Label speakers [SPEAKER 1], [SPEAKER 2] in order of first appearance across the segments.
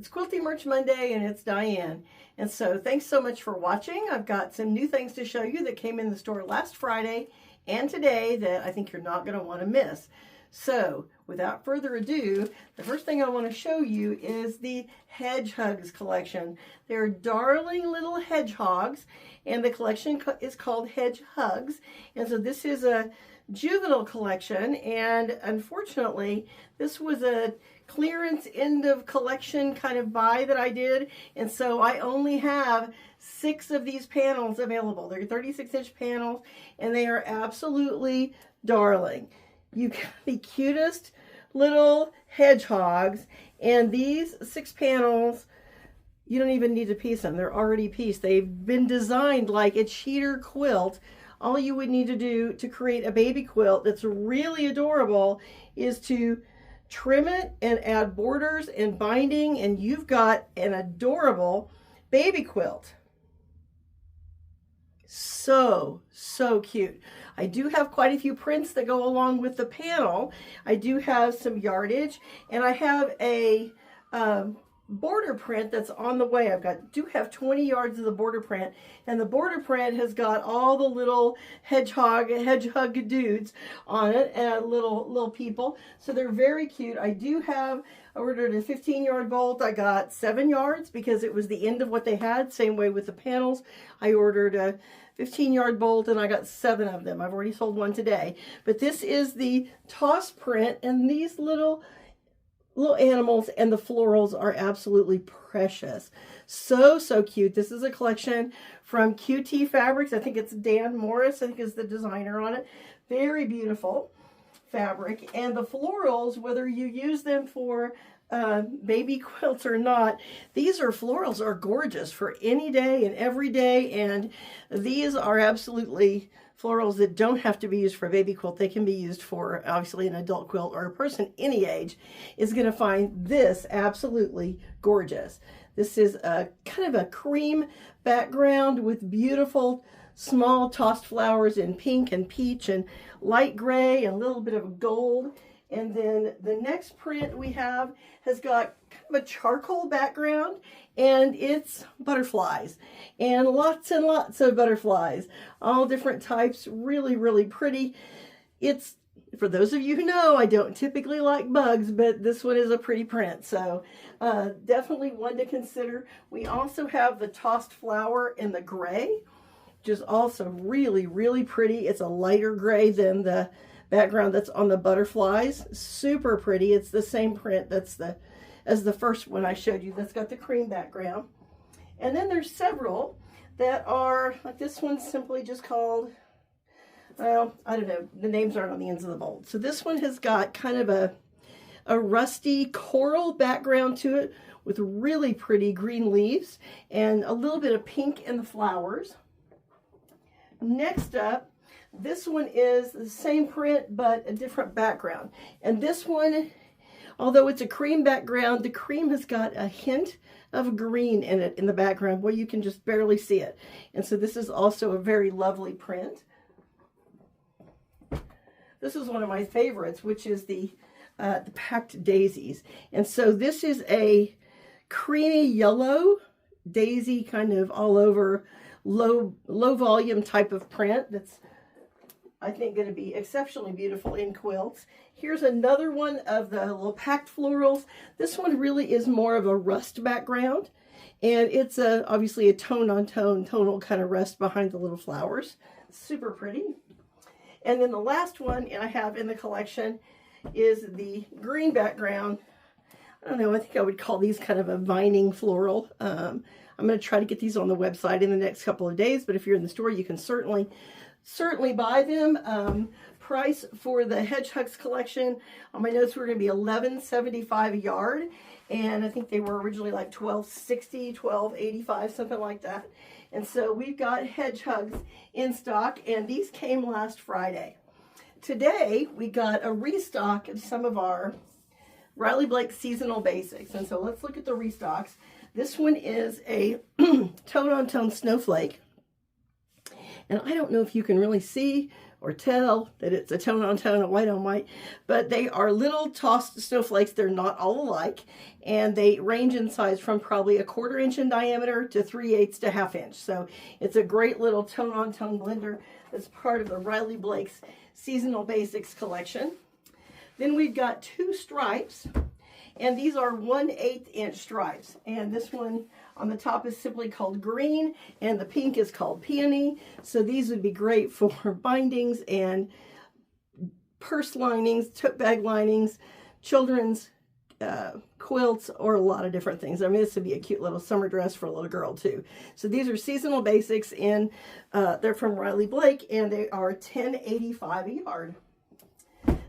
[SPEAKER 1] It's Quilty Merch Monday and it's Diane. And so thanks so much for watching. I've got some new things to show you that came in the store last Friday and today that I think you're not going to want to miss. So without further ado, the first thing I want to show you is the Hedgehogs collection. They're darling little hedgehogs, and the collection is called Hedgehogs. And so this is a juvenile collection, and unfortunately this was a clearance end of collection kind of buy that I did, and so I only have 6 of these panels available. They're 36-inch panels and they are absolutely darling. You got the cutest little hedgehogs, and these 6 panels, you don't even need to piece them. They're already pieced. They've been designed like a cheater quilt. All you would need to do to create a baby quilt that's really adorable is to trim it and add borders and binding, and you've got an adorable baby quilt. So cute. I do have quite a few prints that go along with the panel. I do have some yardage, and I have a border print that's on the way. do have 20 yards of the border print, and the border print has got all the little hedgehog dudes on it, and little people. So they're very cute. I ordered a 15-yard bolt. I got 7 yards because it was the end of what they had. Same way with the panels. I ordered a 15-yard bolt and I got 7 of them. I've already sold one today. But this is the toss print, and these little animals and the florals are absolutely precious. So cute. This is a collection from Quilty Fabrics. I think it's Dan Morris, I think is the designer on it. Very beautiful fabric. And the florals, whether you use them for baby quilts or not, florals are gorgeous for any day and every day. And these are absolutely florals that don't have to be used for a baby quilt. They can be used for, obviously, an adult quilt, or a person any age is going to find this absolutely gorgeous. This is a kind of a cream background with beautiful small tossed flowers in pink and peach and light gray and a little bit of gold. And then the next print we have has got kind of a charcoal background, and it's butterflies, and lots of butterflies, all different types, really pretty. It's, for those of you who know, I don't typically like bugs, but this one is a pretty print, so definitely one to consider. We also have the tossed flower in the gray, which is also really pretty. It's a lighter gray than the background that's on the butterflies. Super pretty. It's the same print as the first one I showed you that's got the cream background. And then there's several that are, like this one's simply just called, well, I don't know, the names aren't on the ends of the bolt. So this one has got kind of a rusty coral background to it with really pretty green leaves and a little bit of pink in the flowers. Next up, this one is the same print but a different background. And this one, although it's a cream background, the cream has got a hint of green in it in the background where you can just barely see it. And so this is also a very lovely print. This is one of my favorites, which is the packed daisies. And so this is a creamy yellow daisy, kind of all over low volume type of print that's, I think, going to be exceptionally beautiful in quilts. Here's another one of the little packed florals. This one really is more of a rust background, and it's obviously a tonal kind of rust behind the little flowers. Super pretty. And then the last one I have in the collection is the green background. I don't know, I think I would call these kind of a vining floral. I'm going to try to get these on the website in the next couple of days, but if you're in the store, you can certainly buy them. Price for the Hedgehogs collection on my notes were going to be $11.75 a yard, and I think they were originally like $12.60, $12.85, something like that. And so we've got Hedgehogs in stock, and these came last Friday. Today we got a restock of some of our Riley Blake seasonal basics, and so let's look at the restocks. This one is a tone-on-tone snowflake. And I don't know if you can really see or tell that it's a tone on tone, a white on white, but they are little tossed snowflakes. They're not all alike, and they range in size from probably 1/4 inch in diameter to 3/8 to 1/2 inch. So it's a great little tone on tone blender that's part of the Riley Blake's Seasonal Basics collection. Then we've got 2 stripes, and these are 1/8 inch stripes, and this one on the top is simply called green, and the pink is called peony. So these would be great for bindings and purse linings, tote bag linings, children's quilts, or a lot of different things. I mean, this would be a cute little summer dress for a little girl too. So these are Seasonal Basics, and they're from Riley Blake, and they are $10.85 a yard.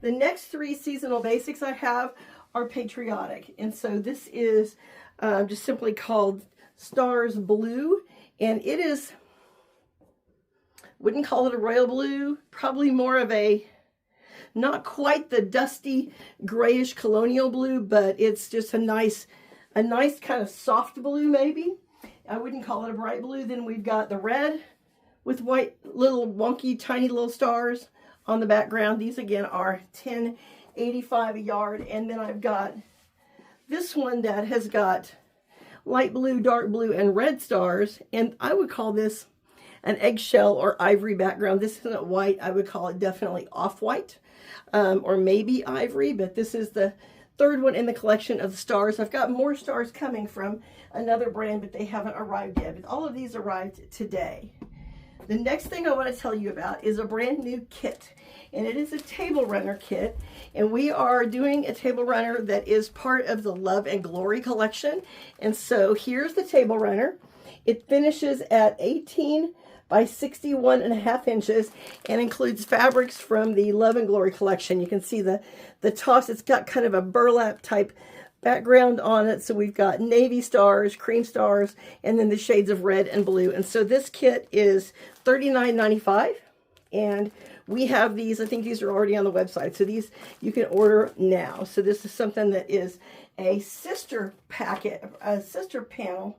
[SPEAKER 1] The next 3 Seasonal Basics I have are patriotic, and so this is just simply called Stars Blue, and it is, wouldn't call it a royal blue, probably more of a, not quite the dusty grayish colonial blue, but it's just a nice kind of soft blue maybe. I wouldn't call it a bright blue. Then we've got the red with white little wonky tiny little stars on the background. These again are $10.85 a yard. And then I've got this one that has got light blue, dark blue, and red stars, and I would call this an eggshell or ivory background. This isn't white. I would call it definitely off-white, or maybe ivory, but this is the 3rd one in the collection of the stars. I've got more stars coming from another brand, but they haven't arrived yet, but all of these arrived today. The next thing I want to tell you about is a brand new kit, and it is a table runner kit, and we are doing a table runner that is part of the Love and Glory collection. And so here's the table runner. It finishes at 18 by 61.5 inches and includes fabrics from the Love and Glory collection. You can see the toss. It's got kind of a burlap type background on it. So we've got navy stars, cream stars, and then the shades of red and blue. And so this kit is $39.95, and we have these. I think these are already on the website, so these you can order now. So this is something that is a sister packet, a sister panel,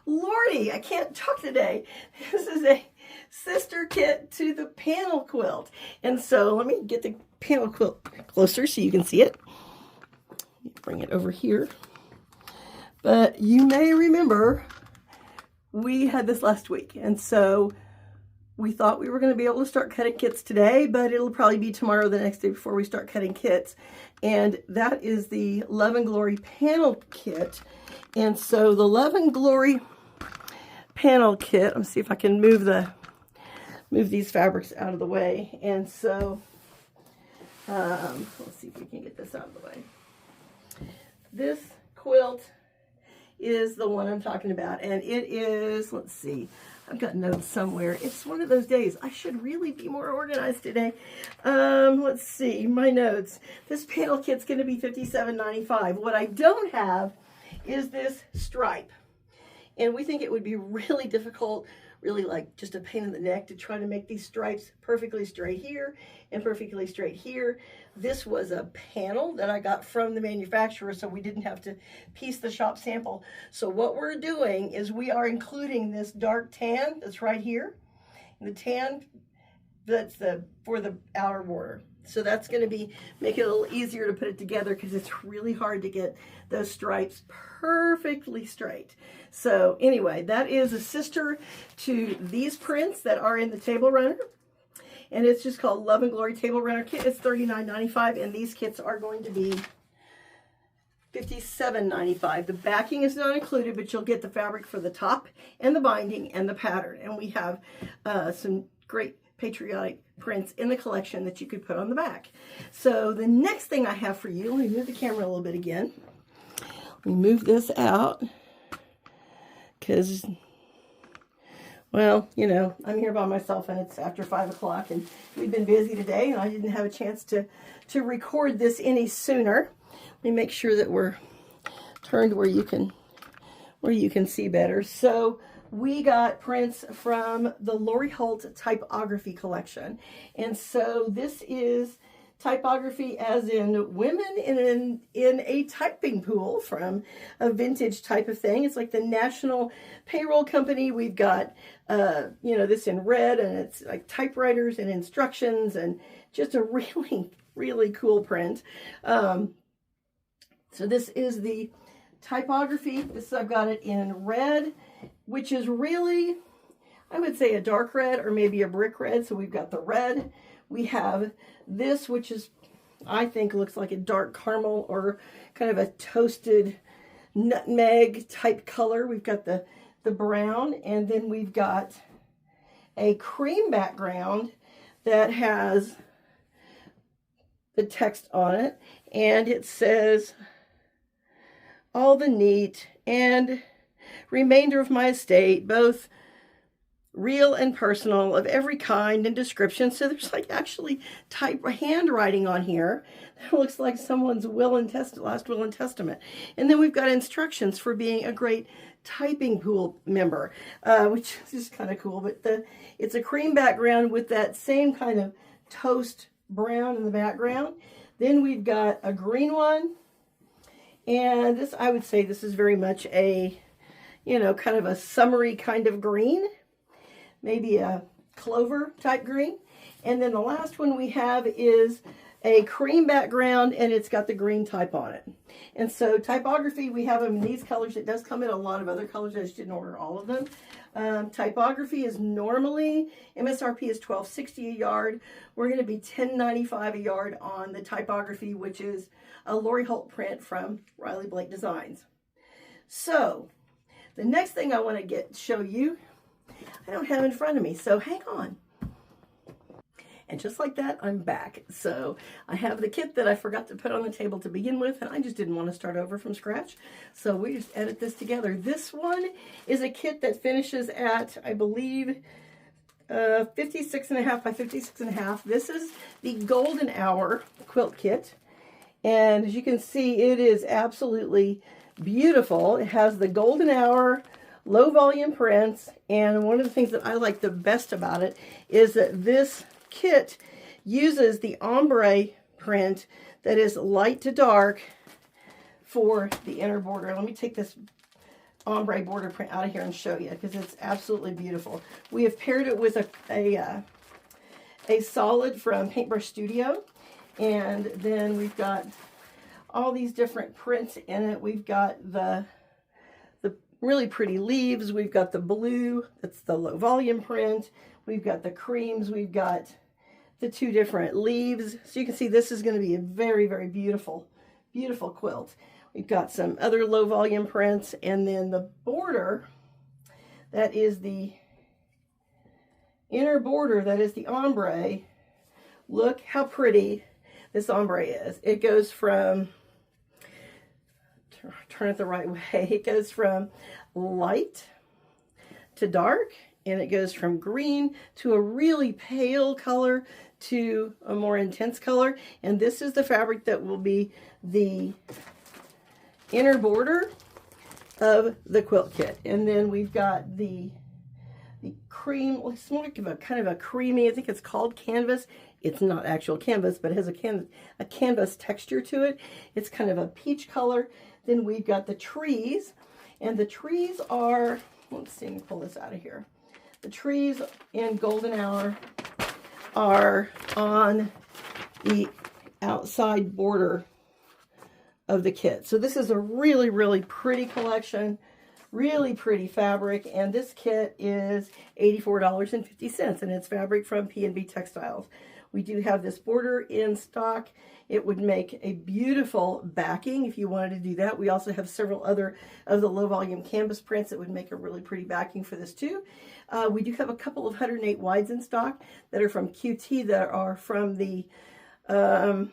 [SPEAKER 1] Lordy, I can't talk today. This is a sister kit to the panel quilt. And so let me get the panel quilt closer so you can see it. Bring it over here. But you may remember we had this last week, and so we thought we were going to be able to start cutting kits today, but it'll probably be tomorrow or the next day before we start cutting kits. And that is the Love and Glory panel kit. And so the Love and Glory panel kit, let's see if I can move these fabrics out of the way. And so let's see if we can get this out of the way. This quilt is the one I'm talking about, and it is, let's see, I've got notes somewhere. It's one of those days. I should really be more organized today. Let's see, my notes. This panel kit's going to be $57.95. What I don't have is this stripe. And we think it would be really difficult, really like just a pain in the neck to try to make these stripes perfectly straight here and perfectly straight here. This was a panel that I got from the manufacturer, so we didn't have to piece the shop sample. So what we're doing is we are including this dark tan that's right here. The tan, that's for the outer border. So that's going to make it a little easier to put it together, because it's really hard to get those stripes perfectly straight. So anyway, that is a sister to these prints that are in the table runner. And it's just called Love and Glory Table Runner Kit. It's $39.95, and these kits are going to be $57.95. The backing is not included, but you'll get the fabric for the top and the binding and the pattern. And we have some great patriotic prints in the collection that you could put on the back. So the next thing I have for you, let me move the camera a little bit again. Let me move this out, because, well, you know, I'm here by myself, and it's after 5 o'clock, and we've been busy today, and I didn't have a chance to record this any sooner. Let me make sure that we're turned where you can see better. So we got prints from the Lori Holt typography collection. And so this is typography as in women in a typing pool from a vintage type of thing. It's like the National Payroll Company. We've got, you know, this in red, and it's like typewriters and instructions, and just a really, really cool print. So this is the typography. I've got it in red, which is really, I would say, a dark red or maybe a brick red. So we've got the red. We have this, which is, I think, looks like a dark caramel or kind of a toasted nutmeg type color. We've got the brown, and then we've got a cream background that has the text on it, and it says, all the neat and remainder of my estate, both real and personal, of every kind and description. So there's like actually handwriting on here that looks like someone's last will and testament. And then we've got instructions for being a great typing pool member, which is just kind of cool. But it's a cream background with that same kind of toast brown in the background. Then we've got a green one. And this, I would say, this is very much a, you know, kind of a summery kind of green, maybe a clover type green. And then the last one we have is a cream background, and it's got the green type on it. And so typography, we have them in these colors. It does come in a lot of other colors. I just didn't order all of them. Typography is normally, MSRP is $12.60 a yard. We're going to be $10.95 a yard on the typography, which is a Lori Holt print from Riley Blake Designs. So the next thing I want to show you, I don't have in front of me, so hang on. And just like that, I'm back. So I have the kit that I forgot to put on the table to begin with, and I just didn't want to start over from scratch. So we just edit this together. This one is a kit that finishes at, I believe, 56.5 by 56.5. This is the Golden Hour quilt kit. And as you can see, it is absolutely beautiful. It has the Golden Hour low volume prints. And one of the things that I like the best about it is that this kit uses the ombre print that is light to dark for the inner border. Let me take this ombre border print out of here and show you, because it's absolutely beautiful. We have paired it with a solid from Paintbrush Studio, and then we've got all these different prints in it. We've got the really pretty leaves. We've got the blue, that's the low volume print. We've got the creams. We've got the two different leaves. So you can see this is going to be a very, very beautiful, beautiful quilt. We've got some other low volume prints, and then the border, that is the inner border, that is the ombre. Look how pretty this ombre is. It goes from, turn it the right way, it goes from light to dark, and it goes from green to a really pale color to a more intense color. And this is the fabric that will be the inner border of the quilt kit. And then we've got the cream, it's more like a kind of a creamy, I think it's called canvas. It's not actual canvas, but it has a canvas texture to it. It's kind of a peach color. Then we've got the trees, and the trees are, let's see, let me pull this out of here. The trees in Golden Hour are on the outside border of the kit. So this is a really, really pretty collection, really pretty fabric, and this kit is $84.50, and it's fabric from P&B Textiles. We do have this border in stock. It would make a beautiful backing if you wanted to do that. We also have several other of the low volume canvas prints that would make a really pretty backing for this too. We do have a couple of 108 wides in stock that are from Quilty, that are from the, oh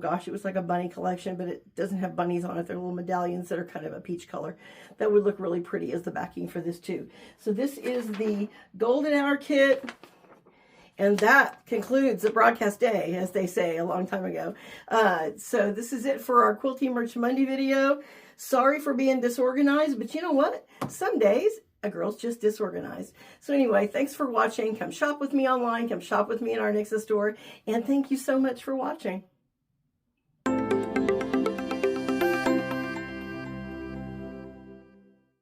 [SPEAKER 1] gosh, it was like a bunny collection, but it doesn't have bunnies on it. They're little medallions that are kind of a peach color. That would look really pretty as the backing for this too. So this is the Golden Hour kit. And that concludes the broadcast day, as they say a long time ago. So this is it for our Quilty Merch Monday video. Sorry for being disorganized, but you know what? Some days a girl's just disorganized. So anyway, thanks for watching. Come shop with me online. Come shop with me in our Nix's store. And thank you so much for watching.